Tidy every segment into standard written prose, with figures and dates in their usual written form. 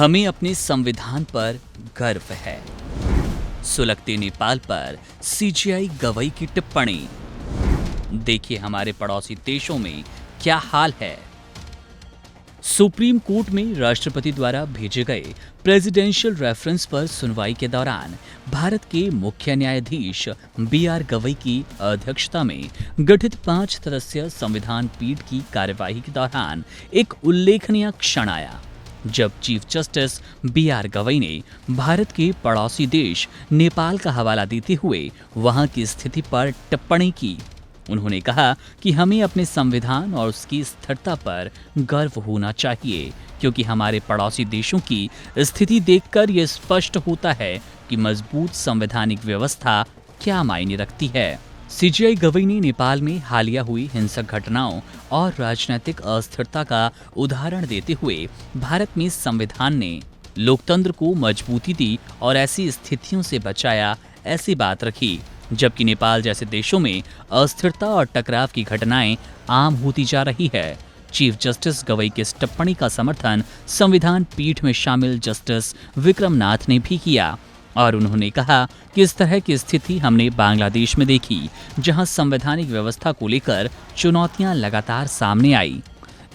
हमें अपने संविधान पर गर्व है। सुलगते नेपाल पर सीजीआई गवई की टिप्पणी। देखिए हमारे पड़ोसी देशों में क्या हाल है। सुप्रीम कोर्ट में राष्ट्रपति द्वारा भेजे गए प्रेसिडेंशियल रेफरेंस पर सुनवाई के दौरान भारत के मुख्य न्यायाधीश BR गवई की अध्यक्षता में गठित 5 सदस्यीय संविधान पीठ की कार्यवाही के दौरान एक उल्लेखनीय क्षण आया, जब चीफ जस्टिस BR गवई ने भारत के पड़ोसी देश नेपाल का हवाला देते हुए वहां की स्थिति पर टिप्पणी की। उन्होंने कहा कि हमें अपने संविधान और उसकी स्थिरता पर गर्व होना चाहिए, क्योंकि हमारे पड़ोसी देशों की स्थिति देखकर यह स्पष्ट होता है कि मजबूत संवैधानिक व्यवस्था क्या मायने रखती है। सीजीआई गवई ने नेपाल में हालिया हुई हिंसक घटनाओं और राजनीतिक अस्थिरता का उदाहरण देते हुए भारत में संविधान ने लोकतंत्र को मजबूती दी और ऐसी स्थितियों से बचाया, ऐसी बात रखी, जबकि नेपाल जैसे देशों में अस्थिरता और टकराव की घटनाएं आम होती जा रही है। चीफ जस्टिस गवई की इस टिप्पणी का समर्थन संविधान पीठ में शामिल जस्टिस विक्रम नाथ ने भी किया और उन्होंने कहा कि इस तरह की स्थिति हमने बांग्लादेश में देखी, जहां संवैधानिक व्यवस्था को लेकर चुनौतियां लगातार सामने आई।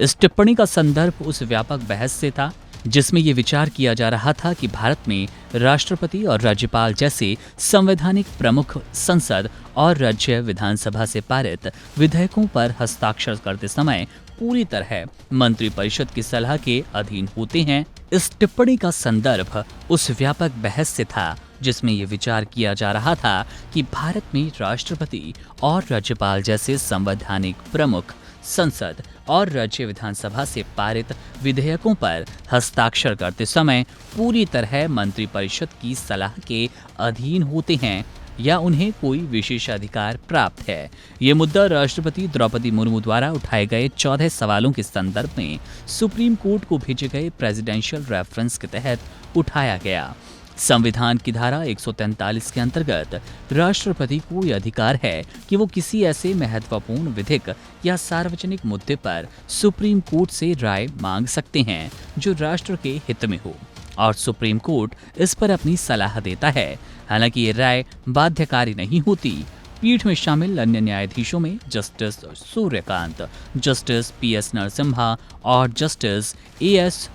इस टिप्पणी का संदर्भ उस व्यापक बहस से था जिसमें यह विचार किया जा रहा था कि भारत में राष्ट्रपति और राज्यपाल जैसे संवैधानिक प्रमुख संसद और राज्य विधानसभा से पारित विधेयकों पर हस्ताक्षर करते समय पूरी तरह मंत्रिपरिषद की सलाह के अधीन होते हैं। इस टिप्पणी का संदर्भ उस व्यापक बहस से था जिसमें यह विचार किया जा रहा था कि भारत में राष्ट्रपति और राज्यपाल जैसे संवैधानिक प्रमुख संसद और राज्य विधानसभा से पारित विधेयकों पर हस्ताक्षर करते समय पूरी तरह मंत्रिपरिषद की सलाह के अधीन होते हैं या उन्हें कोई विशेषाधिकार प्राप्त है। ये मुद्दा राष्ट्रपति द्रौपदी मुर्मू द्वारा उठाए गए 14 सवालों के संदर्भ में सुप्रीम कोर्ट को भेजे गए प्रेसिडेंशियल रेफरेंस के तहत उठाया गया। संविधान की धारा 143 के अंतर्गत राष्ट्रपति को यह अधिकार है कि वो किसी ऐसे महत्वपूर्ण विधिक या सार्वजनिक मुद्दे पर सुप्रीम कोर्ट से राय मांग सकते हैं जो राष्ट्र के हित में हो, और सुप्रीम कोर्ट इस पर अपनी सलाह देता है। हालांकि ये राय बाध्यकारी नहीं होती। पीठ में शामिल अन्य न्यायाधीशों में justice Suryakant, justice PS Narasimha और जस्टिस AS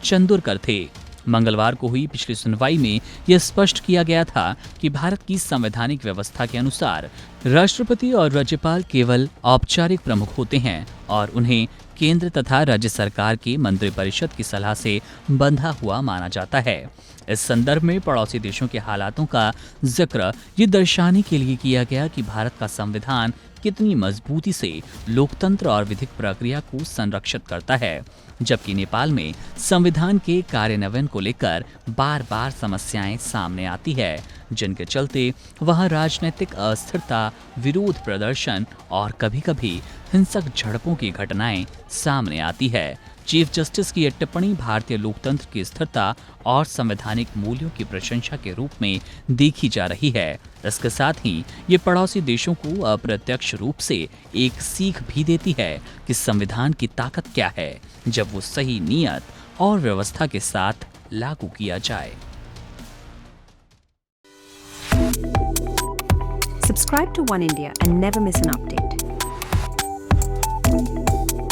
चंदोरकर थे। मंगलवार को हुई पिछली सुनवाई में यह स्पष्ट किया गया था कि भारत की संवैधानिक व्यवस्था के अनुसार राष्ट्रपति और राज्यपाल केवल औपचारिक प्रमुख होते हैं और उन्हें केंद्र तथा राज्य सरकार के मंत्रिपरिषद की सलाह से बंधा हुआ माना जाता है। इस संदर्भ में पड़ोसी देशों के हालातों का जिक्र ये दर्शाने के लिए किया गया कि भारत का संविधान कितनी मजबूती से लोकतंत्र और विधिक प्रक्रिया को संरक्षित करता है, जबकि नेपाल में संविधान के कार्यान्वयन को लेकर बार बार समस्याएं सामने आती है, जिनके चलते वहां राजनीतिक अस्थिरता, विरोध प्रदर्शन और कभी-कभी हिंसक झड़पों की घटनाएं सामने आती है। चीफ जस्टिस की यह टिप्पणी भारतीय लोकतंत्र की स्थिरता और संवैधानिक मूल्यों की प्रशंसा के रूप में देखी जा रही है। इसके साथ ही ये पड़ोसी देशों को अप्रत्यक्ष रूप से एक सीख भी देती है कि संविधान की ताकत क्या है जब वो सही नियत और व्यवस्था के साथ लागू किया जाए। Subscribe to One India and never miss an update.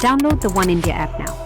Download the One India app now.